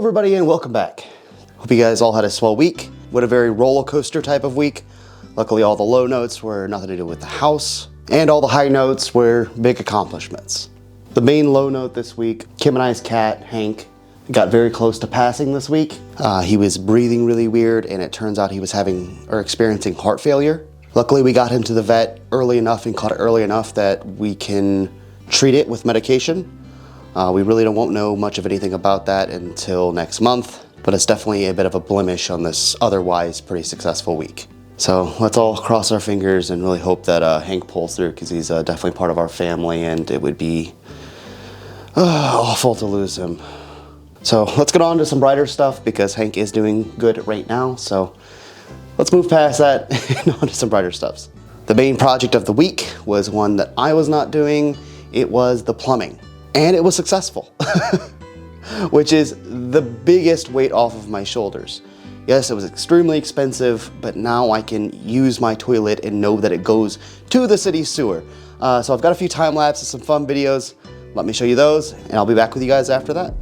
everybody and welcome back. Hope you guys all had a swell week. What a very roller coaster type of week. Luckily all the low notes were nothing to do with the house and all the high notes were big accomplishments. The main low note this week, Kim and I's cat, Hank, got very close to passing this week. He was breathing really weird and it turns out he was experiencing heart failure. Luckily we got him to the vet early enough and caught it early enough that we can treat it with medication. We really won't know much of anything about that until next month, but it's definitely a bit of a blemish on this otherwise pretty successful week. So let's all cross our fingers and really hope that Hank pulls through, because he's definitely part of our family and it would be awful to lose him. So let's get on to some brighter stuff because Hank is doing good right now. So let's move past that and on to some brighter stuffs. The main project of the week was one that I was not doing. It was the plumbing. And it was successful, which is the biggest weight off of my shoulders. Yes, it was extremely expensive, but now I can use my toilet and know that it goes to the city sewer. So I've got a few time lapses, some fun videos. Let me show you those, and I'll be back with you guys after that.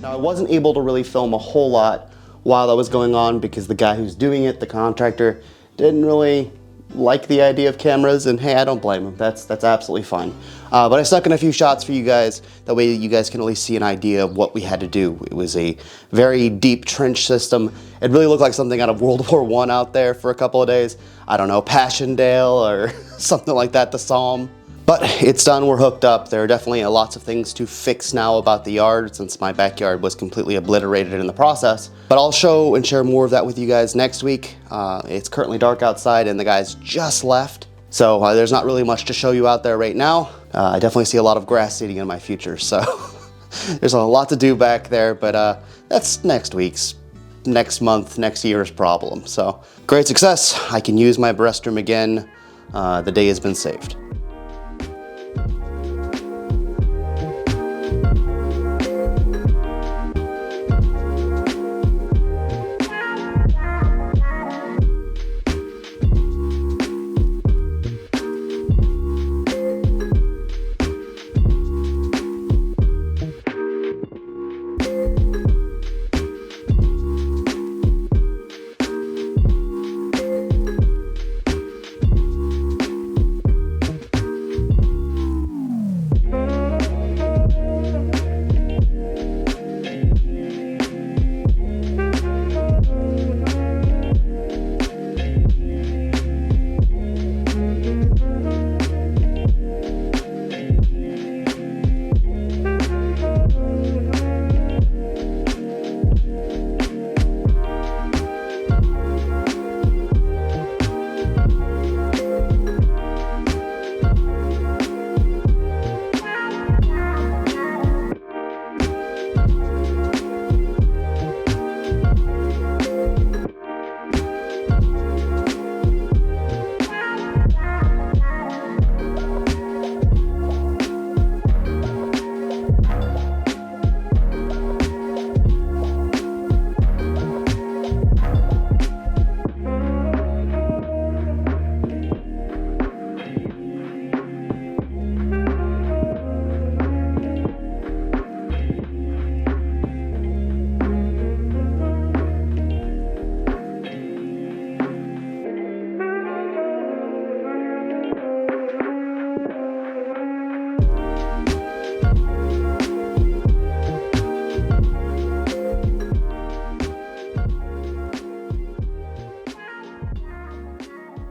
Now I wasn't able to really film a whole lot while that was going on because the guy who's doing it, the contractor, didn't really like the idea of cameras, and hey, I don't blame him. That's absolutely fine. But I stuck in a few shots for you guys. That way you guys can at least see an idea of what we had to do. It was a very deep trench system. It really looked like something out of World War I out there for a couple of days. I don't know, Passchendaele or something like that, the Psalm. But it's done, we're hooked up. There are definitely lots of things to fix now about the yard since my backyard was completely obliterated in the process. But I'll show and share more of that with you guys next week. It's currently dark outside and the guys just left. So there's not really much to show you out there right now. I definitely see a lot of grass seeding in my future, so there's a lot to do back there, but that's next week's, next month, next year's problem. So great success. I can use my restroom again. The day has been saved.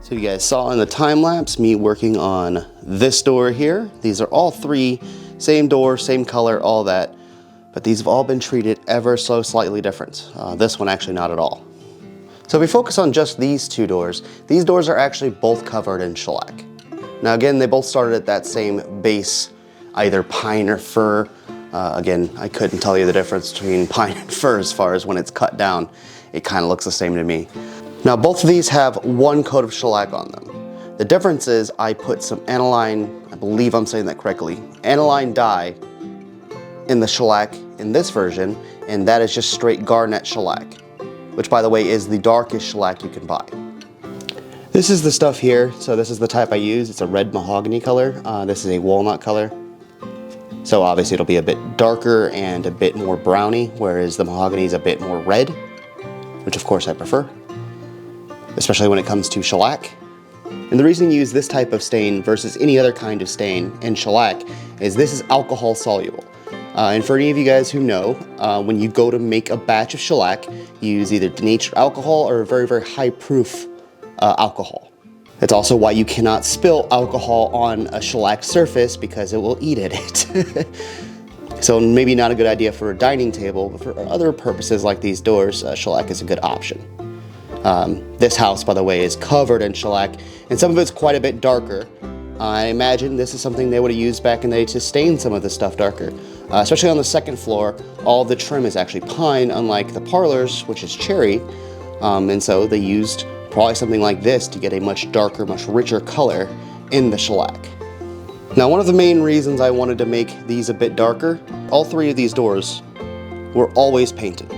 So you guys saw in the time lapse me working on this door here. These are all three, same door, same color, all that. But these have all been treated ever so slightly different. This one actually not at all. So if we focus on just these two doors, these doors are actually both covered in shellac. Now again, they both started at that same base, either pine or fir. Again, I couldn't tell you the difference between pine and fir as far as when it's cut down. It kind of looks the same to me. Now both of these have one coat of shellac on them. The difference is I put some aniline, I believe I'm saying that correctly, aniline dye in the shellac in this version, and that is just straight garnet shellac, which by the way is the darkest shellac you can buy. This is the stuff here, so this is the type I use. It's a red mahogany color. This is a walnut color. So obviously it'll be a bit darker and a bit more browny, whereas the mahogany is a bit more red, which of course I prefer, especially when it comes to shellac. And the reason you use this type of stain versus any other kind of stain in shellac is this is alcohol soluble. And for any of you guys who know, when you go to make a batch of shellac, you use either denatured alcohol or a very, very high proof alcohol. That's also why you cannot spill alcohol on a shellac surface because it will eat at it. So maybe not a good idea for a dining table, but for other purposes like these doors, shellac is a good option. This house, by the way, is covered in shellac, and some of it's quite a bit darker. I imagine this is something they would have used back in the day to stain some of the stuff darker. Especially on the second floor, all of the trim is actually pine, unlike the parlors, which is cherry. And so they used probably something like this to get a much darker, much richer color in the shellac. Now, one of the main reasons I wanted to make these a bit darker, all three of these doors were always painted.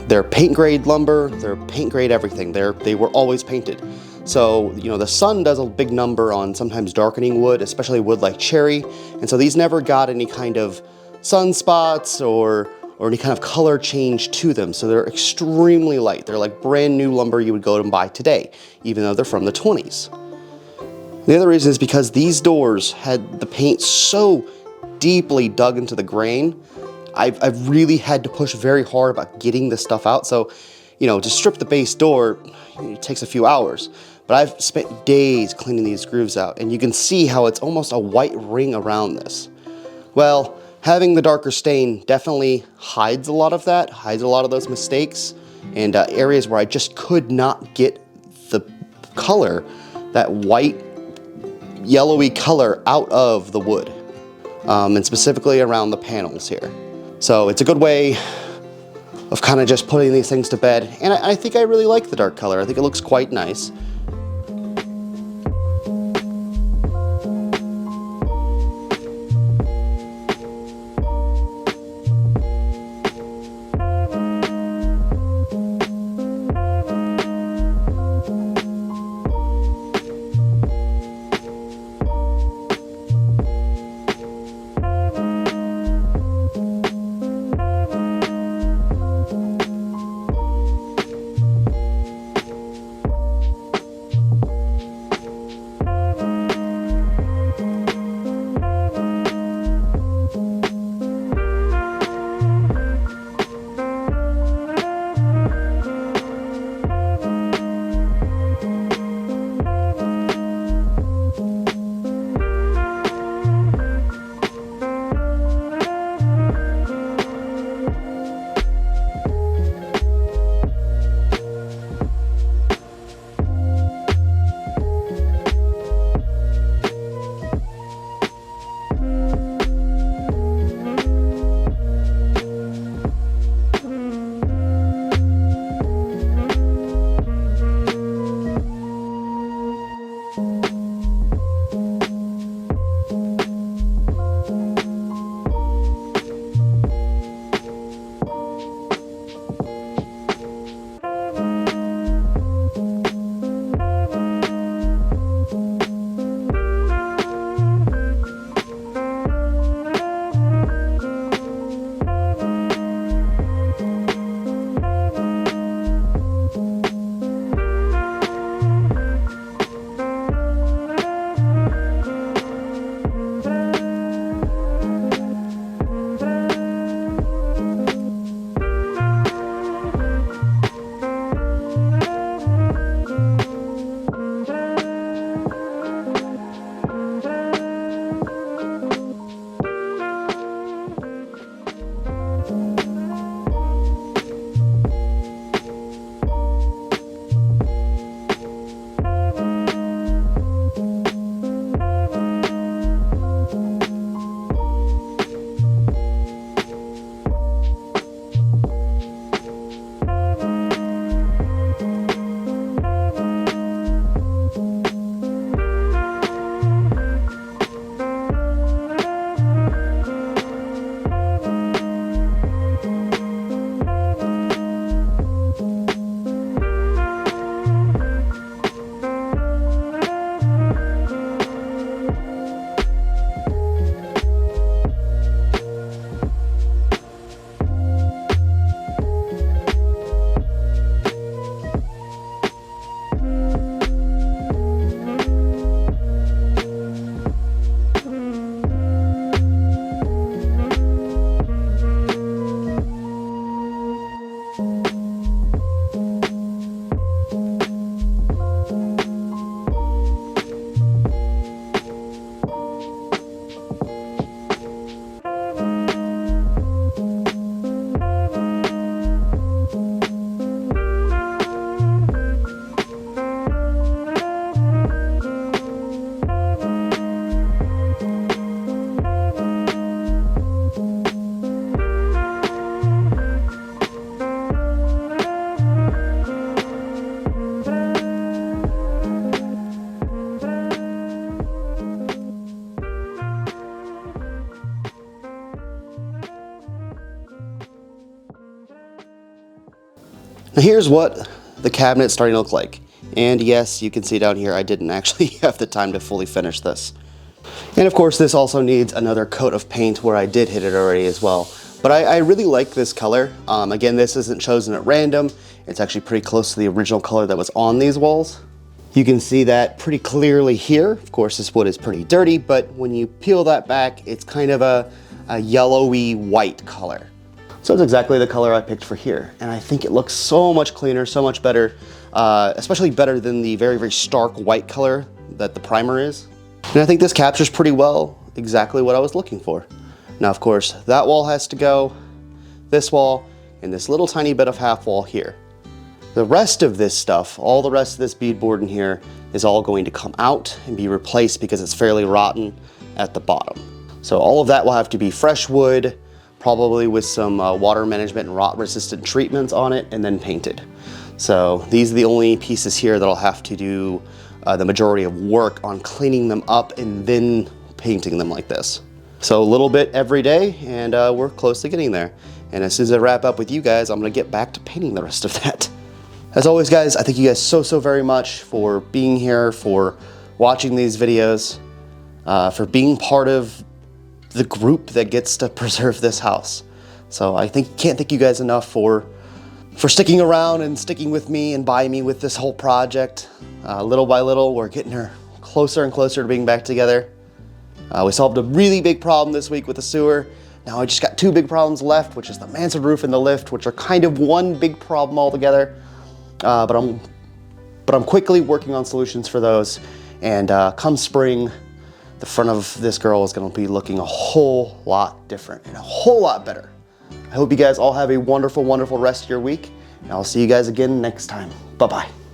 They're paint grade lumber, they're paint grade everything. They were always painted. So, you know, the sun does a big number on sometimes darkening wood, especially wood like cherry. And so these never got any kind of sunspots or any kind of color change to them. So they're extremely light. They're like brand new lumber you would go and buy today, even though they're from the 20s. The other reason is because these doors had the paint so deeply dug into the grain. I've really had to push very hard about getting this stuff out. So, you know, to strip the base door, it takes a few hours. But I've spent days cleaning these grooves out, and you can see how it's almost a white ring around this. Well, having the darker stain definitely hides a lot of that, hides a lot of those mistakes, and areas where I just could not get the color, that white, yellowy color out of the wood, and specifically around the panels here. So it's a good way of kind of just putting these things to bed, and I think I really like the dark color. I think it looks quite nice. Now here's what the cabinet's starting to look like. And yes, you can see down here, I didn't actually have the time to fully finish this. And of course, this also needs another coat of paint where I did hit it already as well. But I really like this color. Again, this isn't chosen at random. It's actually pretty close to the original color that was on these walls. You can see that pretty clearly here. Of course, this wood is pretty dirty, but when you peel that back, it's kind of a yellowy white color. So it's exactly the color I picked for here. And I think it looks so much cleaner, so much better, especially better than the very, very stark white color that the primer is. And I think this captures pretty well exactly what I was looking for. Now, of course, that wall has to go, this wall, and this little tiny bit of half wall here. The rest of this stuff, all the rest of this beadboard in here is all going to come out and be replaced because it's fairly rotten at the bottom. So all of that will have to be fresh wood, probably with some water management and rot resistant treatments on it, and then painted. So these are the only pieces here that I'll have to do the majority of work on cleaning them up and then painting them like this. So a little bit every day, and we're close to getting there. And as soon as I wrap up with you guys, I'm gonna get back to painting the rest of that. As always, guys, I thank you guys so very much for being here, for watching these videos, for being part of the group that gets to preserve this house. So I can't thank you guys enough for sticking around and sticking with me and by me with this whole project. Little by little, we're getting her closer and closer to being back together. We solved a really big problem this week with the sewer. Now I just got 2 big problems left, which is the Mansard roof and the lift, which are kind of one big problem altogether. But I'm quickly working on solutions for those. And come spring, the front of this girl is gonna be looking a whole lot different and a whole lot better. I hope you guys all have a wonderful, wonderful rest of your week. And I'll see you guys again next time. Bye-bye.